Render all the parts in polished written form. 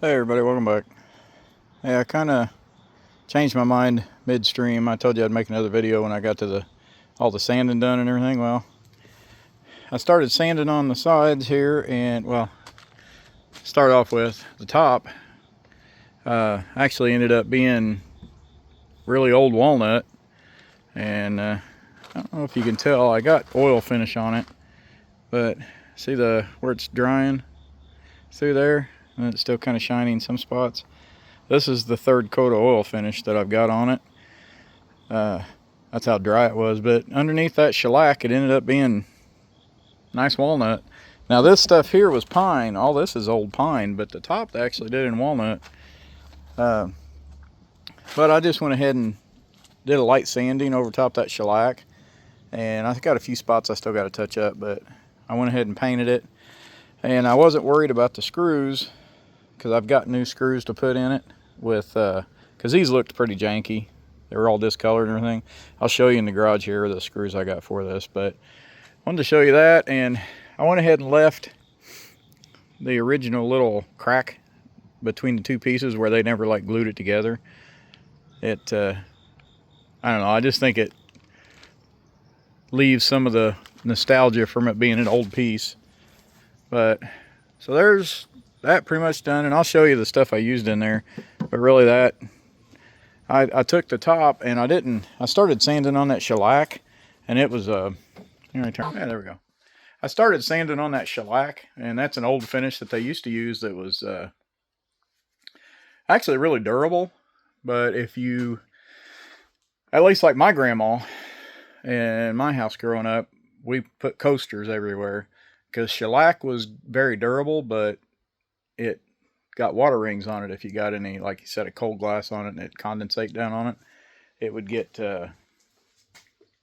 Hey everybody, welcome back. Hey, I kind of changed my mind midstream. I told you I'd make another video when I got to all the sanding done and everything. Well, I started sanding on the sides here, and well, start off with the top. Actually ended up being really old walnut, and I don't know if you can tell, I got oil finish on it, but see where it's drying through there, and it's still kind of shiny in some spots. This is the third coat of oil finish that I've got on it. That's how dry it was, but underneath that shellac it ended up being nice walnut. Now this stuff here was pine, all this is old pine, but the top they actually did in walnut. But I just went ahead and did a light sanding over top that shellac, and I got a few spots I still got to touch up, but I went ahead and painted it. And I wasn't worried about the screws because I've got new screws to put in it with because these looked pretty janky. They were all discolored and everything. I'll show you in the garage here the screws I got for this, but I wanted to show you that. And I went ahead and left the original little crack between the two pieces where they never like glued it together. I don't know, I just think it leaves some of the nostalgia from it being an old piece. But so there's that pretty much done, and I'll show you the stuff I used in there. But really that I took the top and I started sanding on that shellac, and it was here I turn. Yeah, there we go. I started sanding on that shellac, and that's an old finish that they used to use that was actually really durable. But if you, at least like my grandma and my house growing up, we put coasters everywhere because shellac was very durable, but it got water rings on it. If you got any, like you said, a cold glass on it and it condensate down on it, it would get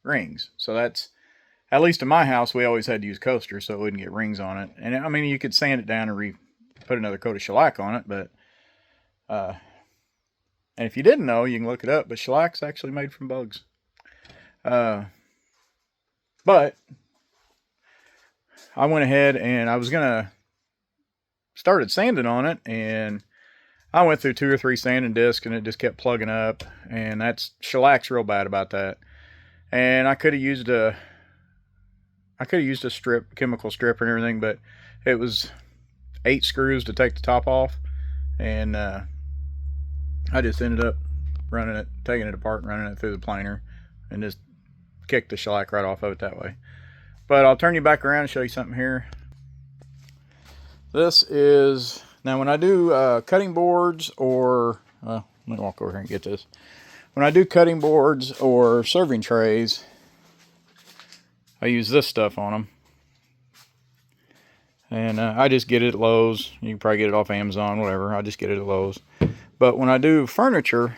rings. So that's, at least in my house, we always had to use coasters so it wouldn't get rings on it. And I mean, you could sand it down and put another coat of shellac on it, but and if you didn't know, you can look it up, but shellac's actually made from bugs. But I went ahead and I was gonna started sanding on it, and I went through 2 or 3 sanding discs and it just kept plugging up, and that's shellac's real bad about that. And I could have used a chemical strip and everything, but it was 8 screws to take the top off, and I just ended up taking it apart and running it through the planer and just kicked the shellac right off of it that way. But I'll turn you back around and show you something here. This is, now when I do cutting boards or, let me walk over here and get this. When I do cutting boards or serving trays, I use this stuff on them. And I just get it at Lowe's. You can probably get it off Amazon, whatever. I just get it at Lowe's. But when I do furniture,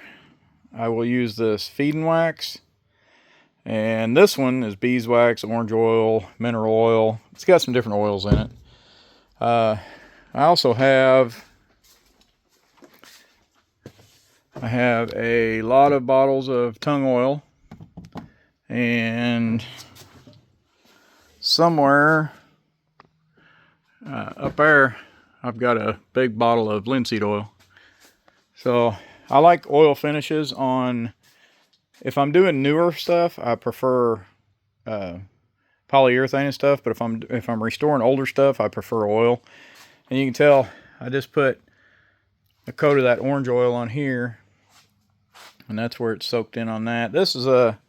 I will use this feeding wax. And this one is beeswax, orange oil, mineral oil. It's got some different oils in it. I also have a lot of bottles of tung oil, and somewhere up there I've got a big bottle of linseed oil. So I like oil finishes on, if I'm doing newer stuff, I prefer polyurethane and stuff, but if I'm restoring older stuff, I prefer oil. And you can tell I just put a coat of that orange oil on here, and that's where it's soaked in on that. This is a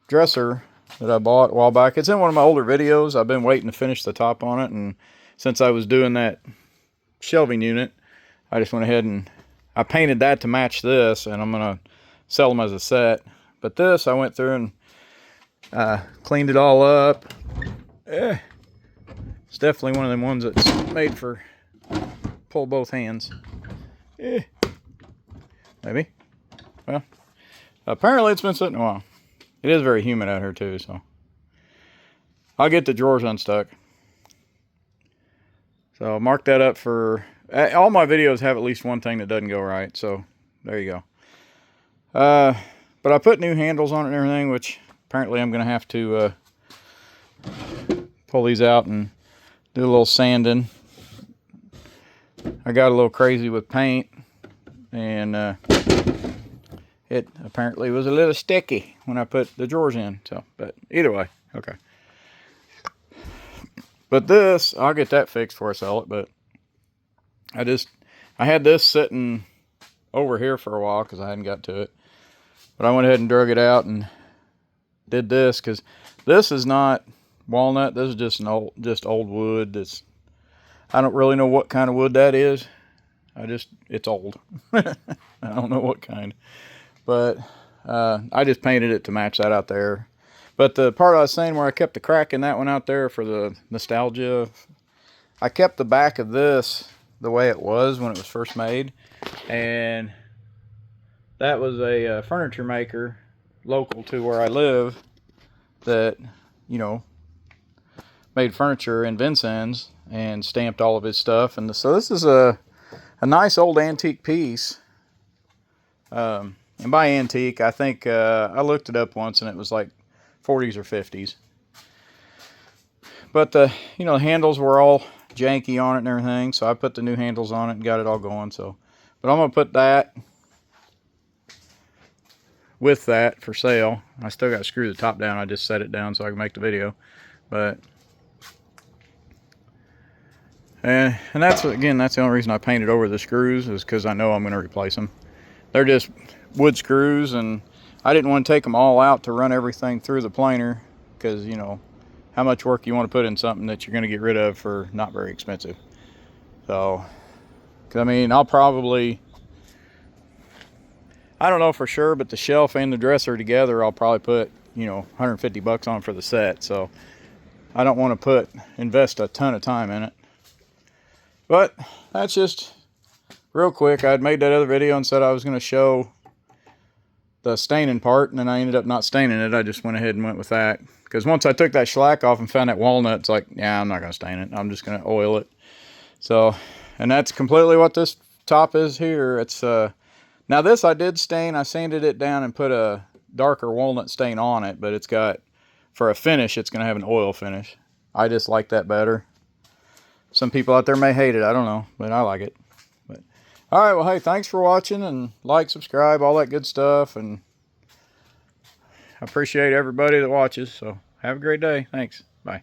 dresser that I bought a while back. It's in one of my older videos. I've been waiting to finish the top on it, and since I was doing that shelving unit, I just went ahead and I painted that to match this, and I'm gonna sell them as a set. But this, I went through and cleaned it all up. It's definitely one of them ones that's made for pull both hands. Maybe. Well, apparently it's been sitting a while. It is very humid out here too, so I'll get the drawers unstuck. So I'll mark that up for, all my videos have at least one thing that doesn't go right, so there you go. But I put new handles on it and everything, which apparently I'm going to have to pull these out and do a little sanding. I got a little crazy with paint, and it apparently was a little sticky when I put the drawers in. So, but either way, okay. But this, I'll get that fixed before I sell it. But I had this sitting over here for a while because I hadn't got to it. But I went ahead and drug it out and did this, because this is not walnut. This is just old wood. I don't really know what kind of wood that is. It's old. I don't know what kind. But I just painted it to match that out there. But the part I was saying where I kept the crack in that one out there for the nostalgia, I kept the back of this the way it was when it was first made. And that was a furniture maker local to where I live that, you know, made furniture in Vincennes and stamped all of his stuff. And so this is a nice old antique piece. And by antique, I think I looked it up once and it was like 40s or 50s. But the handles were all janky on it and everything, so I put the new handles on it and got it all going. So, but I'm gonna put that with that for sale. I still got to screw the top down. I just set it down so I can make the video. But and that's the only reason I painted over the screws, is because I know I'm going to replace them. They're just wood screws, and I didn't want to take them all out to run everything through the planer, because you know how much work you want to put in something that you're going to get rid of for not very expensive. So, I mean, I'll probably, I don't know for sure, but the shelf and the dresser together, I'll probably put, you know, 150 bucks on for the set. So I don't want to invest a ton of time in it. But that's just real quick. I'd made that other video and said I was going to show the staining part, and then I ended up not staining it. I just went ahead and went with that, because once I took that shellac off and found that walnut, it's like, yeah, I'm not going to stain it. I'm just going to oil it. So, and that's completely what this top is here. It's now this I did stain. I sanded it down and put a darker walnut stain on it, but it's got, for a finish, it's going to have an oil finish. I just like that better. Some people out there may hate it. I don't know, but I like it. But all right, well, hey, thanks for watching, and like, subscribe, all that good stuff, and I appreciate everybody that watches. So have a great day. Thanks. Bye.